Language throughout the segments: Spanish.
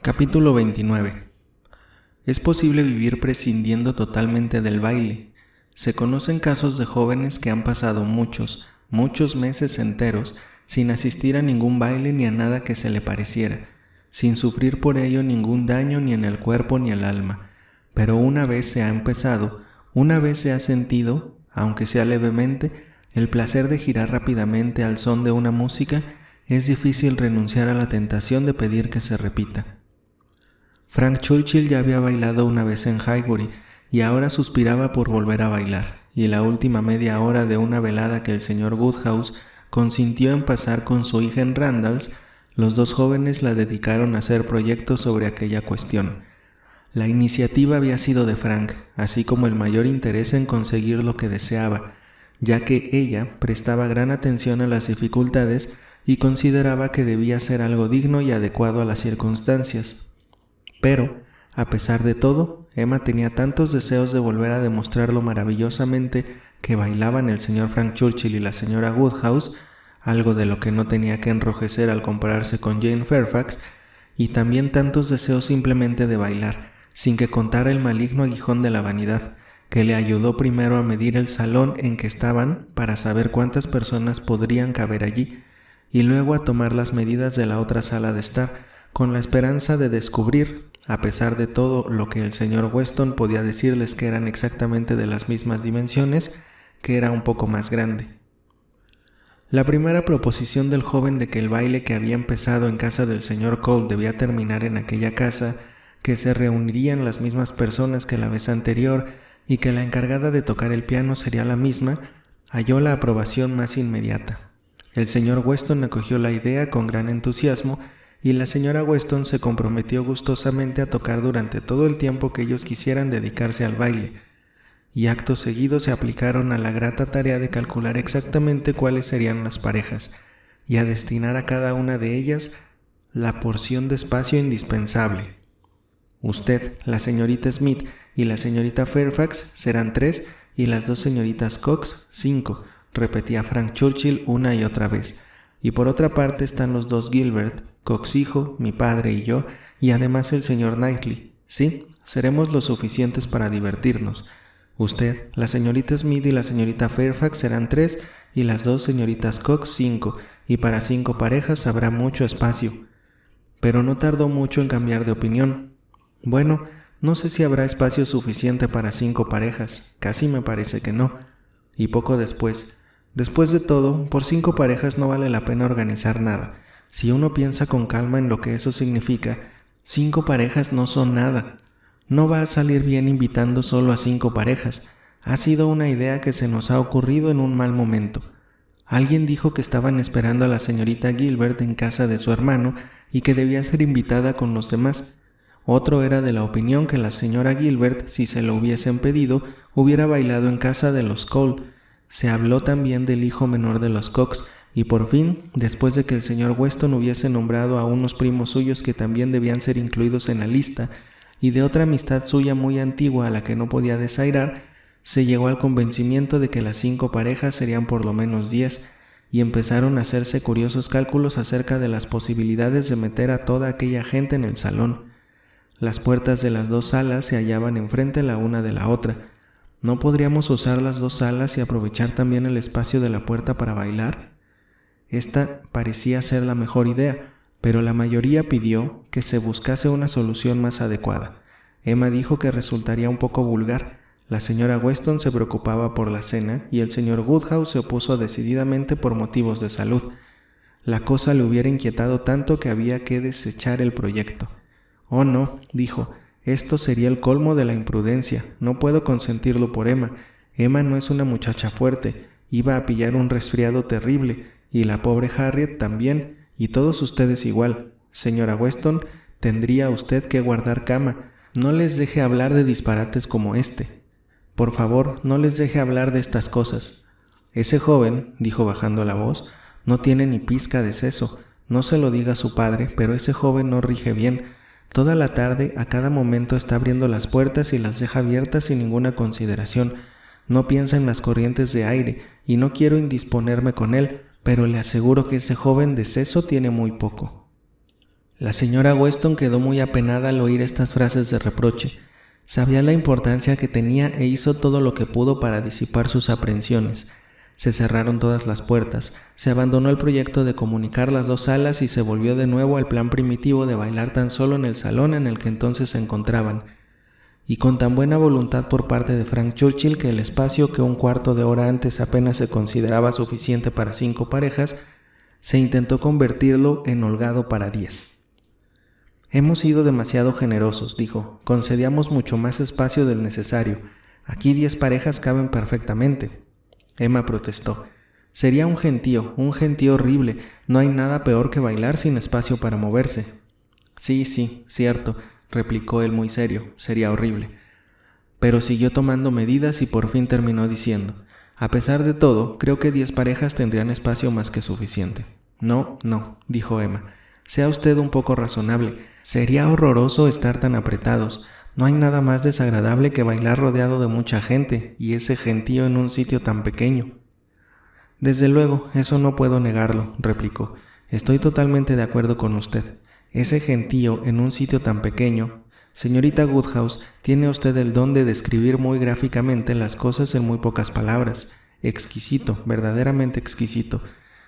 Capítulo 29. Es posible vivir prescindiendo totalmente del baile. Se conocen casos de jóvenes que han pasado muchos meses enteros sin asistir a ningún baile ni a nada que se le pareciera, sin sufrir por ello ningún daño ni en el cuerpo ni el alma. Pero una vez se ha empezado, una vez se ha sentido, aunque sea levemente, el placer de girar rápidamente al son de una música, es difícil renunciar a la tentación de pedir que se repita. Frank Churchill ya había bailado una vez en Highbury y ahora suspiraba por volver a bailar, y la última media hora de una velada que el señor Woodhouse consintió en pasar con su hija en Randalls, los dos jóvenes la dedicaron a hacer proyectos sobre aquella cuestión. La iniciativa había sido de Frank, así como el mayor interés en conseguir lo que deseaba, ya que ella prestaba gran atención a las dificultades y consideraba que debía ser algo digno y adecuado a las circunstancias. Pero, a pesar de todo, Emma tenía tantos deseos de volver a demostrar lo maravillosamente que bailaban el señor Frank Churchill y la señora Woodhouse, algo de lo que no tenía que enrojecer al compararse con Jane Fairfax, y también tantos deseos simplemente de bailar, sin que contara el maligno aguijón de la vanidad, que le ayudó primero a medir el salón en que estaban para saber cuántas personas podrían caber allí, y luego a tomar las medidas de la otra sala de estar, con la esperanza de descubrir, a pesar de todo lo que el señor Weston podía decirles que eran exactamente de las mismas dimensiones, que era un poco más grande. La primera proposición del joven de que el baile que había empezado en casa del señor Cole debía terminar en aquella casa, que se reunirían las mismas personas que la vez anterior y que la encargada de tocar el piano sería la misma, halló la aprobación más inmediata. El señor Weston acogió la idea con gran entusiasmo y la señora Weston se comprometió gustosamente a tocar durante todo el tiempo que ellos quisieran dedicarse al baile, y acto seguido se aplicaron a la grata tarea de calcular exactamente cuáles serían las parejas, y a destinar a cada una de ellas la porción de espacio indispensable. Usted, la señorita Smith y la señorita Fairfax serán 3 y las dos señoritas Cox 5, repetía Frank Churchill una y otra vez. Y por otra parte están los dos Gilbert, Cox hijo, mi padre y yo, y además el señor Knightley. Sí, seremos lo suficientes para divertirnos. Usted, la señorita Smith y la señorita Fairfax serán 3 y las dos señoritas Cox 5, y para 5 parejas habrá mucho espacio. Pero no tardó mucho en cambiar de opinión. Bueno, no sé si habrá espacio suficiente para 5 parejas, casi me parece que no. Y poco después de todo, por 5 parejas no vale la pena organizar nada. Si uno piensa con calma en lo que eso significa, 5 parejas no son nada. No va a salir bien invitando solo a 5 parejas. Ha sido una idea que se nos ha ocurrido en un mal momento. Alguien dijo que estaban esperando a la señorita Gilbert en casa de su hermano y que debía ser invitada con los demás. Otro era de la opinión que la señora Gilbert, si se lo hubiesen pedido, hubiera bailado en casa de los Cole. Se habló también del hijo menor de los Cox, y por fin, después de que el señor Weston hubiese nombrado a unos primos suyos que también debían ser incluidos en la lista, y de otra amistad suya muy antigua a la que no podía desairar, se llegó al convencimiento de que las 5 parejas serían por lo menos 10, y empezaron a hacerse curiosos cálculos acerca de las posibilidades de meter a toda aquella gente en el salón. Las puertas de las 2 salas se hallaban enfrente la una de la otra. ¿No podríamos usar las 2 salas y aprovechar también el espacio de la puerta para bailar? Esta parecía ser la mejor idea, pero la mayoría pidió que se buscase una solución más adecuada. Emma dijo que resultaría un poco vulgar. La señora Weston se preocupaba por la cena y el señor Woodhouse se opuso decididamente por motivos de salud. La cosa le hubiera inquietado tanto que había que desechar el proyecto. «Oh no», dijo, «esto sería el colmo de la imprudencia. No puedo consentirlo por Emma. Emma no es una muchacha fuerte. Iba a pillar un resfriado terrible. Y la pobre Harriet también. Y todos ustedes igual. Señora Weston, tendría usted que guardar cama. No les deje hablar de disparates como este. Por favor, no les deje hablar de estas cosas. Ese joven», dijo bajando la voz, «no tiene ni pizca de seso. No se lo diga a su padre, pero ese joven no rige bien. Toda la tarde, a cada momento está abriendo las puertas y las deja abiertas sin ninguna consideración. No piensa en las corrientes de aire, y no quiero indisponerme con él, pero le aseguro que ese joven de seso tiene muy poco». La señora Weston quedó muy apenada al oír estas frases de reproche. Sabía la importancia que tenía e hizo todo lo que pudo para disipar sus aprensiones. Se cerraron todas las puertas, se abandonó el proyecto de comunicar las dos salas y se volvió de nuevo al plan primitivo de bailar tan solo en el salón en el que entonces se encontraban. Y con tan buena voluntad por parte de Frank Churchill que el espacio que un cuarto de hora antes apenas se consideraba suficiente para 5 parejas, se intentó convertirlo en holgado para 10. Hemos sido demasiado generosos, dijo. Concedíamos mucho más espacio del necesario. Aquí 10 parejas caben perfectamente. Emma protestó. Sería un gentío horrible. No hay nada peor que bailar sin espacio para moverse. Sí, cierto, replicó él muy serio. Sería horrible. Pero siguió tomando medidas y por fin terminó diciendo: a pesar de todo, creo que 10 parejas tendrían espacio más que suficiente. No, dijo Emma. Sea usted un poco razonable. Sería horroroso estar tan apretados. No hay nada más desagradable que bailar rodeado de mucha gente, y ese gentío en un sitio tan pequeño. Desde luego, eso no puedo negarlo, replicó. Estoy totalmente de acuerdo con usted. Ese gentío en un sitio tan pequeño. Señorita Woodhouse, tiene usted el don de describir muy gráficamente las cosas en muy pocas palabras. Exquisito, verdaderamente exquisito.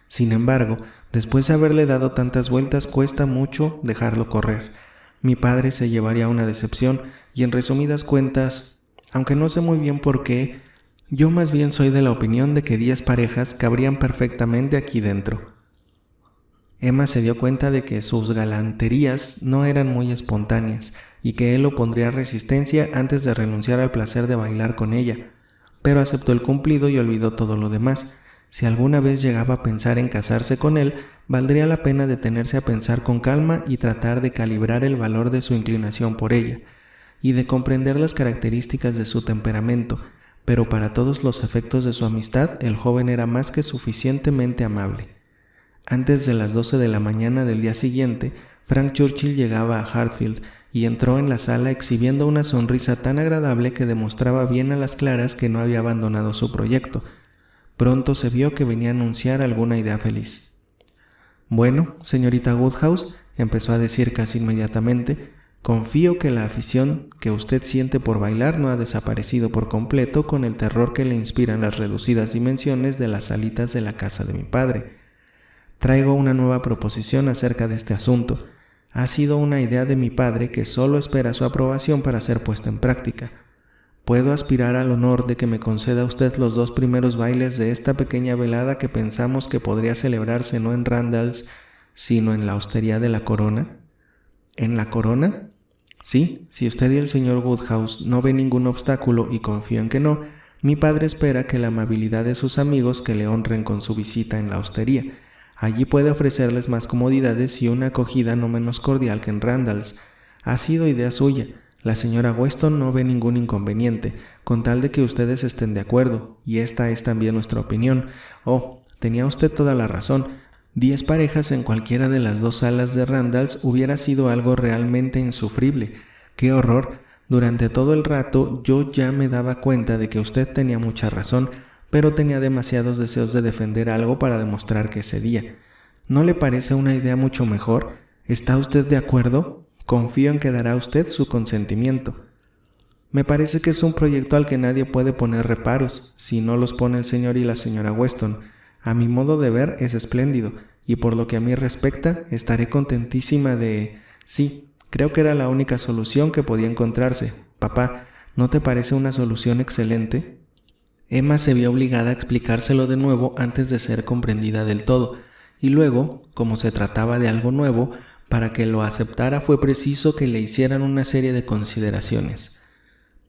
Sin embargo, después de haberle dado tantas vueltas, cuesta mucho dejarlo correr. Mi padre se llevaría una decepción y, en resumidas cuentas, aunque no sé muy bien por qué, yo más bien soy de la opinión de que 10 parejas cabrían perfectamente aquí dentro. Emma se dio cuenta de que sus galanterías no eran muy espontáneas y que él opondría resistencia antes de renunciar al placer de bailar con ella, pero aceptó el cumplido y olvidó todo lo demás. Si alguna vez llegaba a pensar en casarse con él, valdría la pena detenerse a pensar con calma y tratar de calibrar el valor de su inclinación por ella, y de comprender las características de su temperamento, pero para todos los efectos de su amistad, el joven era más que suficientemente amable. Antes de las 12 de la mañana del día siguiente, Frank Churchill llegaba a Hartfield y entró en la sala exhibiendo una sonrisa tan agradable que demostraba bien a las claras que no había abandonado su proyecto. Pronto se vio que venía a anunciar alguna idea feliz. Bueno, señorita Woodhouse, empezó a decir casi inmediatamente, confío que la afición que usted siente por bailar no ha desaparecido por completo con el terror que le inspiran las reducidas dimensiones de las salitas de la casa de mi padre. Traigo una nueva proposición acerca de este asunto. Ha sido una idea de mi padre que solo espera su aprobación para ser puesta en práctica. ¿Puedo aspirar al honor de que me conceda usted los 2 primeros bailes de esta pequeña velada que pensamos que podría celebrarse no en Randalls, sino en la hostería de la Corona? ¿En la Corona? Sí, si usted y el señor Woodhouse no ven ningún obstáculo, y confío en que no, mi padre espera que la amabilidad de sus amigos que le honren con su visita en la hostería. Allí puede ofrecerles más comodidades y una acogida no menos cordial que en Randalls. Ha sido idea suya. La señora Weston no ve ningún inconveniente, con tal de que ustedes estén de acuerdo, y esta es también nuestra opinión. Oh, tenía usted toda la razón. 10 parejas en cualquiera de las 2 salas de Randalls hubiera sido algo realmente insufrible. ¡Qué horror! Durante todo el rato yo ya me daba cuenta de que usted tenía mucha razón, pero tenía demasiados deseos de defender algo para demostrar que cedía. ¿No le parece una idea mucho mejor? ¿Está usted de acuerdo? Confío en que dará usted su consentimiento. Me parece que es un proyecto al que nadie puede poner reparos, si no los pone el señor y la señora Weston. A mi modo de ver es espléndido, y por lo que a mí respecta, estaré contentísima de... Sí, creo que era la única solución que podía encontrarse. Papá, ¿no te parece una solución excelente? Emma se vio obligada a explicárselo de nuevo antes de ser comprendida del todo, y luego, como se trataba de algo nuevo, para que lo aceptara fue preciso que le hicieran una serie de consideraciones.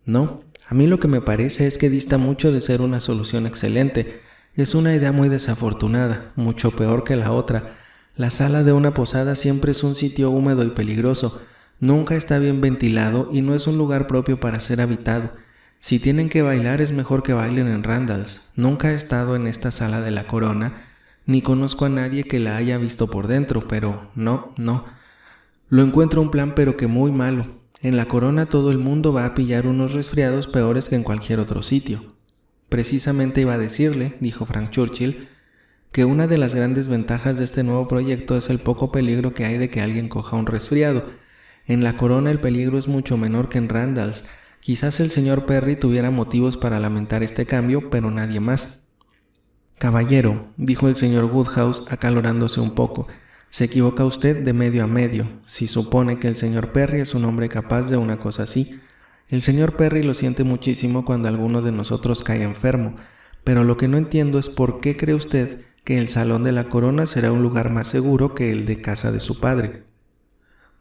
No, a mí lo que me parece es que dista mucho de ser una solución excelente. Es una idea muy desafortunada, mucho peor que la otra. La sala de una posada siempre es un sitio húmedo y peligroso. Nunca está bien ventilado y no es un lugar propio para ser habitado. Si tienen que bailar es mejor que bailen en Randalls. Nunca he estado en esta sala de la Corona, ni conozco a nadie que la haya visto por dentro, pero no. Lo encuentro un plan pero que muy malo. En la Corona todo el mundo va a pillar unos resfriados peores que en cualquier otro sitio. Precisamente iba a decirle, dijo Frank Churchill, que una de las grandes ventajas de este nuevo proyecto es el poco peligro que hay de que alguien coja un resfriado. En la Corona el peligro es mucho menor que en Randalls. Quizás el señor Perry tuviera motivos para lamentar este cambio, pero nadie más. «Caballero», dijo el señor Woodhouse acalorándose un poco, «se equivoca usted de medio a medio, si supone que el señor Perry es un hombre capaz de una cosa así. El señor Perry lo siente muchísimo cuando alguno de nosotros cae enfermo, pero lo que no entiendo es por qué cree usted que el Salón de la Corona será un lugar más seguro que el de casa de su padre».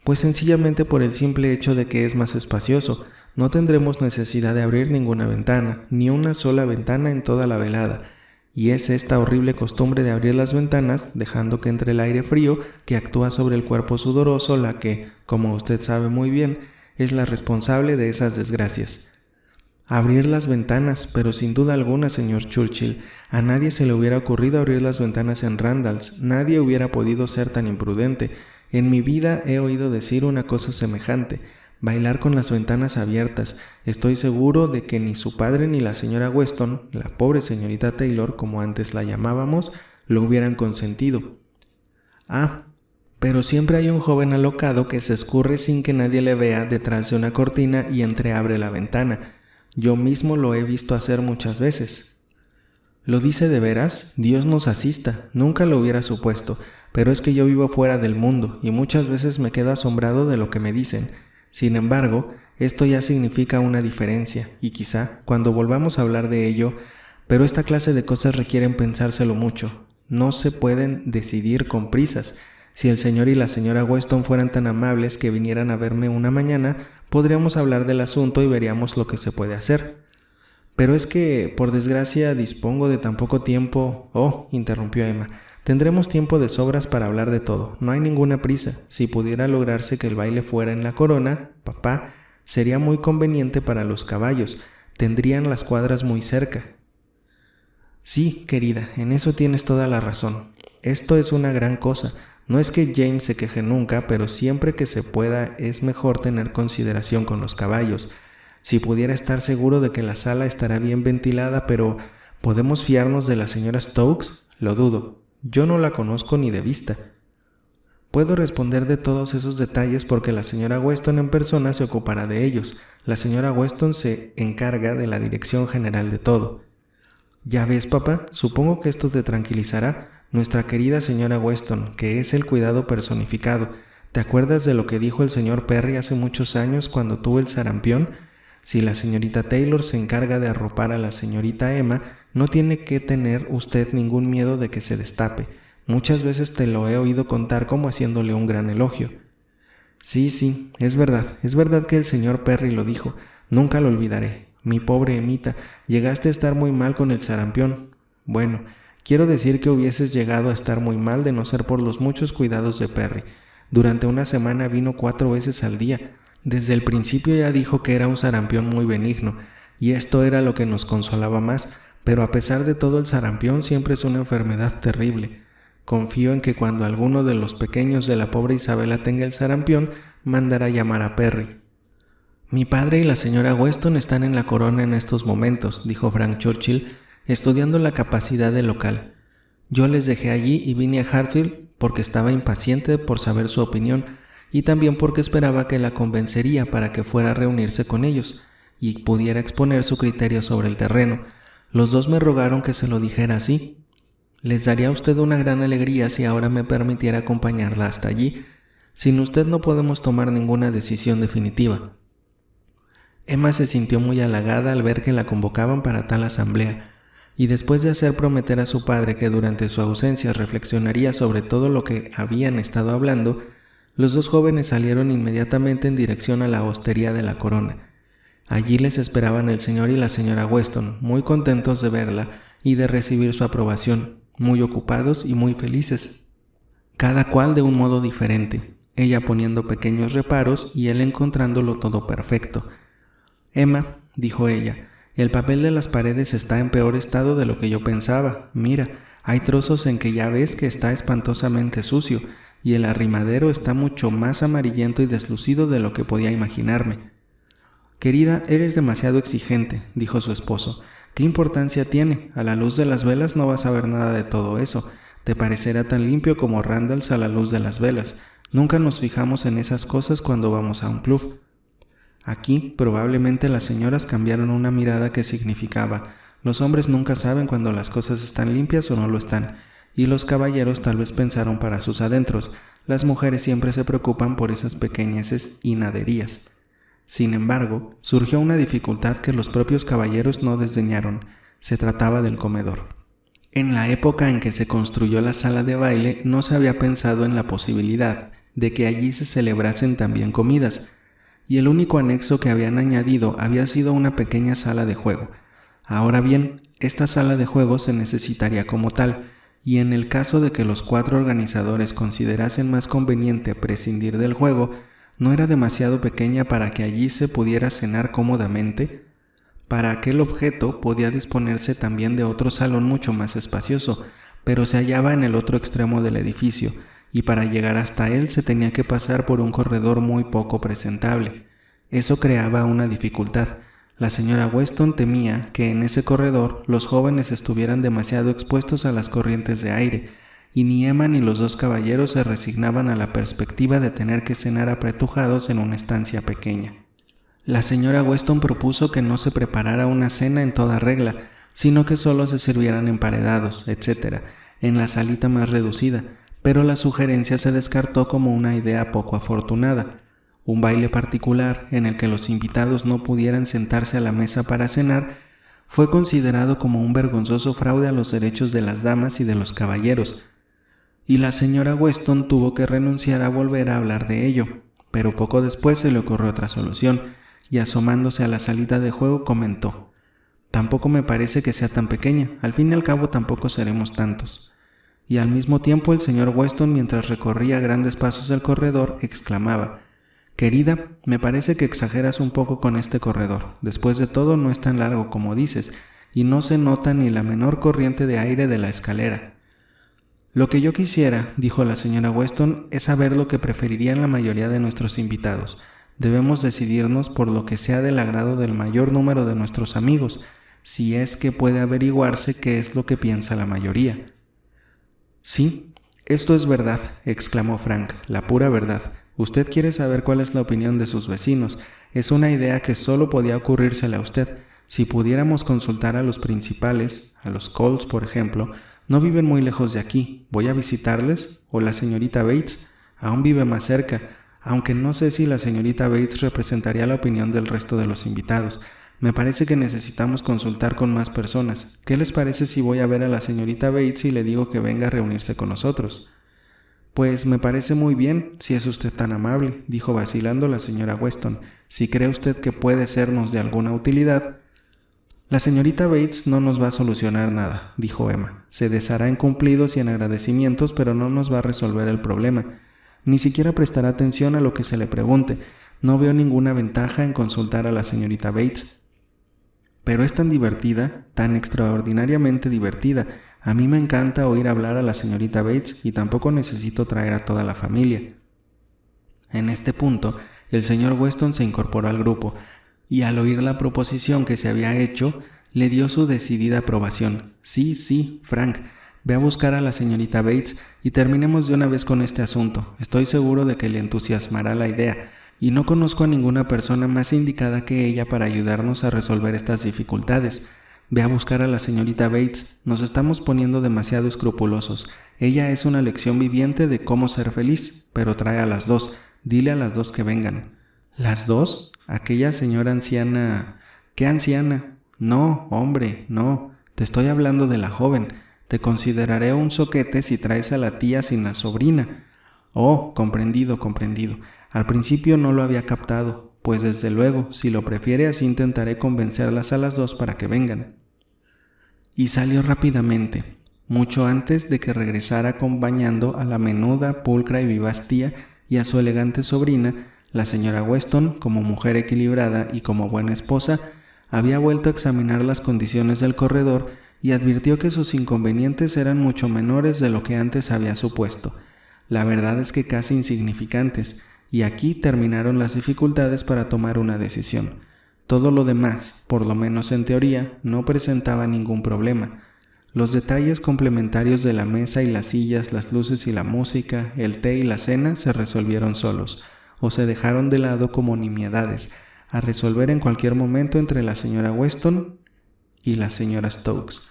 «Pues sencillamente por el simple hecho de que es más espacioso. No tendremos necesidad de abrir ninguna ventana, ni una sola ventana en toda la velada. Y es esta horrible costumbre de abrir las ventanas, dejando que entre el aire frío que actúa sobre el cuerpo sudoroso, la que, como usted sabe muy bien, es la responsable de esas desgracias». «Abrir las ventanas, pero sin duda alguna, señor Churchill, a nadie se le hubiera ocurrido abrir las ventanas en Randalls. Nadie hubiera podido ser tan imprudente. En mi vida he oído decir una cosa semejante. Bailar con las ventanas abiertas. Estoy seguro de que ni su padre ni la señora Weston, la pobre señorita Taylor, como antes la llamábamos, lo hubieran consentido». «Ah, pero siempre hay un joven alocado que se escurre sin que nadie le vea detrás de una cortina y entreabre la ventana. Yo mismo lo he visto hacer muchas veces». «¿Lo dice de veras? Dios nos asista. Nunca lo hubiera supuesto, pero es que yo vivo fuera del mundo y muchas veces me quedo asombrado de lo que me dicen. Sin embargo, esto ya significa una diferencia, y quizá, cuando volvamos a hablar de ello, pero esta clase de cosas requieren pensárselo mucho. No se pueden decidir con prisas. Si el señor y la señora Weston fueran tan amables que vinieran a verme una mañana, podríamos hablar del asunto y veríamos lo que se puede hacer. Pero es que, por desgracia, dispongo de tan poco tiempo». «Oh», interrumpió Emma, «tendremos tiempo de sobras para hablar de todo. No hay ninguna prisa. Si pudiera lograrse que el baile fuera en la Corona, papá, sería muy conveniente para los caballos. Tendrían las cuadras muy cerca». «Sí, querida, en eso tienes toda la razón. Esto es una gran cosa. No es que James se queje nunca, pero siempre que se pueda es mejor tener consideración con los caballos. Si pudiera estar seguro de que la sala estará bien ventilada, pero ¿podemos fiarnos de la señora Stokes? Lo dudo. Yo no la conozco ni de vista». «Puedo responder de todos esos detalles porque la señora Weston en persona se ocupará de ellos. La señora Weston se encarga de la dirección general de todo». «Ya ves, papá, supongo que esto te tranquilizará. Nuestra querida señora Weston, que es el cuidado personificado. ¿Te acuerdas de lo que dijo el señor Perry hace muchos años cuando tuvo el sarampión? Si la señorita Taylor se encarga de arropar a la señorita Emma, no tiene que tener usted ningún miedo de que se destape. Muchas veces te lo he oído contar como haciéndole un gran elogio». Sí, es verdad que el señor Perry lo dijo. Nunca lo olvidaré. Mi pobre Emita, llegaste a estar muy mal con el sarampión. Bueno, quiero decir que hubieses llegado a estar muy mal de no ser por los muchos cuidados de Perry. Durante una semana vino 4 veces al día. Desde el principio ya dijo que era un sarampión muy benigno, y esto era lo que nos consolaba más, pero a pesar de todo el sarampión siempre es una enfermedad terrible. Confío en que cuando alguno de los pequeños de la pobre Isabela tenga el sarampión, mandará llamar a Perry. «Mi padre y la señora Weston están en la Corona en estos momentos», dijo Frank Churchill, «estudiando la capacidad del local. Yo les dejé allí y vine a Hartfield porque estaba impaciente por saber su opinión, y también porque esperaba que la convencería para que fuera a reunirse con ellos y pudiera exponer su criterio sobre el terreno. Los dos me rogaron que se lo dijera así. Les daría a usted una gran alegría si ahora me permitiera acompañarla hasta allí. Sin usted no podemos tomar ninguna decisión definitiva». Emma se sintió muy halagada al ver que la convocaban para tal asamblea, y después de hacer prometer a su padre que durante su ausencia reflexionaría sobre todo lo que habían estado hablando, los dos jóvenes salieron inmediatamente en dirección a la hostería de la Corona. Allí les esperaban el señor y la señora Weston, muy contentos de verla y de recibir su aprobación, muy ocupados y muy felices, cada cual de un modo diferente, ella poniendo pequeños reparos y él encontrándolo todo perfecto. «Emma», dijo ella, «el papel de las paredes está en peor estado de lo que yo pensaba. Mira, hay trozos en que ya ves que está espantosamente sucio, y el arrimadero está mucho más amarillento y deslucido de lo que podía imaginarme». «Querida, eres demasiado exigente», dijo su esposo. «¿Qué importancia tiene? A la luz de las velas no vas a ver nada de todo eso. Te parecerá tan limpio como Randalls a la luz de las velas. Nunca nos fijamos en esas cosas cuando vamos a un club. Aquí, probablemente las señoras cambiaron una mirada que significaba: los hombres nunca saben cuando las cosas están limpias o no lo están, y los caballeros tal vez pensaron para sus adentros: las mujeres siempre se preocupan por esas pequeñeces y naderías. Sin embargo, surgió una dificultad que los propios caballeros no desdeñaron. Se trataba del comedor. En la época en que se construyó la sala de baile, no se había pensado en la posibilidad de que allí se celebrasen también comidas, y el único anexo que habían añadido había sido una pequeña sala de juego. Ahora bien, esta sala de juego se necesitaría como tal, y en el caso de que los 4 organizadores considerasen más conveniente prescindir del juego, ¿no era demasiado pequeña para que allí se pudiera cenar cómodamente? Para aquel objeto podía disponerse también de otro salón mucho más espacioso, pero se hallaba en el otro extremo del edificio, y para llegar hasta él se tenía que pasar por un corredor muy poco presentable. Eso creaba una dificultad. La señora Weston temía que en ese corredor los jóvenes estuvieran demasiado expuestos a las corrientes de aire, y ni Emma ni los 2 caballeros se resignaban a la perspectiva de tener que cenar apretujados en una estancia pequeña. La señora Weston propuso que no se preparara una cena en toda regla, sino que solo se sirvieran emparedados, etc., en la salita más reducida, pero la sugerencia se descartó como una idea poco afortunada. Un baile particular, en el que los invitados no pudieran sentarse a la mesa para cenar, fue considerado como un vergonzoso fraude a los derechos de las damas y de los caballeros, y la señora Weston tuvo que renunciar a volver a hablar de ello, pero poco después se le ocurrió otra solución, y asomándose a la salita de juego comentó: «Tampoco me parece que sea tan pequeña, al fin y al cabo tampoco seremos tantos». Y al mismo tiempo el señor Weston, mientras recorría a grandes pasos el corredor, exclamaba: «Querida, me parece que exageras un poco con este corredor. Después de todo, no es tan largo como dices, y no se nota ni la menor corriente de aire de la escalera». «Lo que yo quisiera», dijo la señora Weston, «es saber lo que preferirían la mayoría de nuestros invitados. Debemos decidirnos por lo que sea del agrado del mayor número de nuestros amigos, si es que puede averiguarse qué es lo que piensa la mayoría». «Sí, esto es verdad», exclamó Frank, «la pura verdad. Usted quiere saber cuál es la opinión de sus vecinos. Es una idea que solo podía ocurrírsele a usted. Si pudiéramos consultar a los principales, a los Coles, por ejemplo, no viven muy lejos de aquí. ¿Voy a visitarles? ¿O la señorita Bates? Aún vive más cerca, aunque no sé si la señorita Bates representaría la opinión del resto de los invitados. Me parece que necesitamos consultar con más personas. ¿Qué les parece si voy a ver a la señorita Bates y le digo que venga a reunirse con nosotros?» «Pues me parece muy bien, si es usted tan amable», dijo vacilando la señora Weston. «Si cree usted que puede sernos de alguna utilidad». «La señorita Bates no nos va a solucionar nada», dijo Emma. «Se deshará en cumplidos y en agradecimientos, pero no nos va a resolver el problema. Ni siquiera prestará atención a lo que se le pregunte. No veo ninguna ventaja en consultar a la señorita Bates. Pero es tan divertida, tan extraordinariamente divertida. A mí me encanta oír hablar a la señorita Bates y tampoco necesito traer a toda la familia». En este punto, el señor Weston se incorporó al grupo y al oír la proposición que se había hecho, le dio su decidida aprobación. «Sí, Frank, ve a buscar a la señorita Bates y terminemos de una vez con este asunto. Estoy seguro de que le entusiasmará la idea, y no conozco a ninguna persona más indicada que ella para ayudarnos a resolver estas dificultades. Ve a buscar a la señorita Bates. Nos estamos poniendo demasiado escrupulosos. Ella es una lección viviente de cómo ser feliz, pero trae a las 2. Dile a las 2 que vengan». «¿Las 2? Aquella señora anciana...» «¿Qué anciana? No, hombre, no. Te estoy hablando de la joven. Te consideraré un zoquete si traes a la tía sin la sobrina». «Oh, comprendido. Al principio no lo había captado. Pues desde luego, si lo prefiere, así intentaré convencerlas a las 2 para que vengan». Y salió rápidamente, mucho antes de que regresara acompañando a la menuda, pulcra y vivaz tía y a su elegante sobrina. La señora Weston, como mujer equilibrada y como buena esposa, había vuelto a examinar las condiciones del corredor y advirtió que sus inconvenientes eran mucho menores de lo que antes había supuesto. La verdad es que casi insignificantes, y aquí terminaron las dificultades para tomar una decisión. Todo lo demás, por lo menos en teoría, no presentaba ningún problema. Los detalles complementarios de la mesa y las sillas, las luces y la música, el té y la cena se resolvieron solos, o se dejaron de lado como nimiedades, a resolver en cualquier momento entre la señora Weston y la señora Stokes.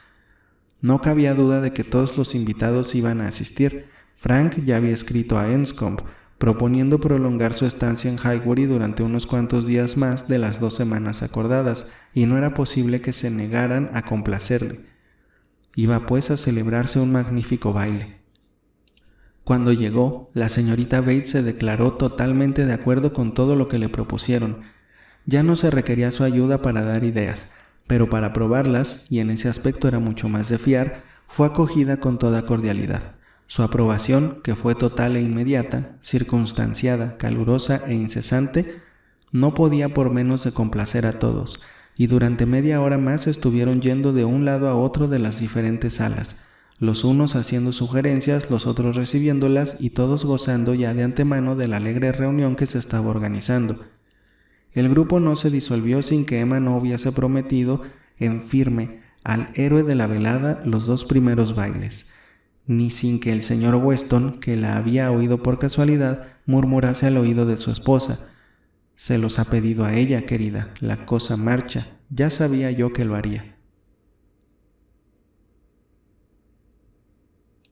No cabía duda de que todos los invitados iban a asistir. Frank ya había escrito a Enscombe, proponiendo prolongar su estancia en Highbury durante unos cuantos días más de las 2 semanas acordadas, y no era posible que se negaran a complacerle. Iba pues a celebrarse un magnífico baile. Cuando llegó, la señorita Bates se declaró totalmente de acuerdo con todo lo que le propusieron. Ya no se requería su ayuda para dar ideas, pero para probarlas, y en ese aspecto era mucho más de fiar, fue acogida con toda cordialidad. Su aprobación, que fue total e inmediata, circunstanciada, calurosa e incesante, no podía por menos de complacer a todos, y durante media hora más estuvieron yendo de un lado a otro de las diferentes salas, los unos haciendo sugerencias, los otros recibiéndolas, y todos gozando ya de antemano de la alegre reunión que se estaba organizando. El grupo no se disolvió sin que Emma no hubiese prometido en firme al héroe de la velada los 2 primeros bailes, ni sin que el señor Weston, que la había oído por casualidad, murmurase al oído de su esposa: «Se los ha pedido a ella, querida, la cosa marcha, ya sabía yo que lo haría».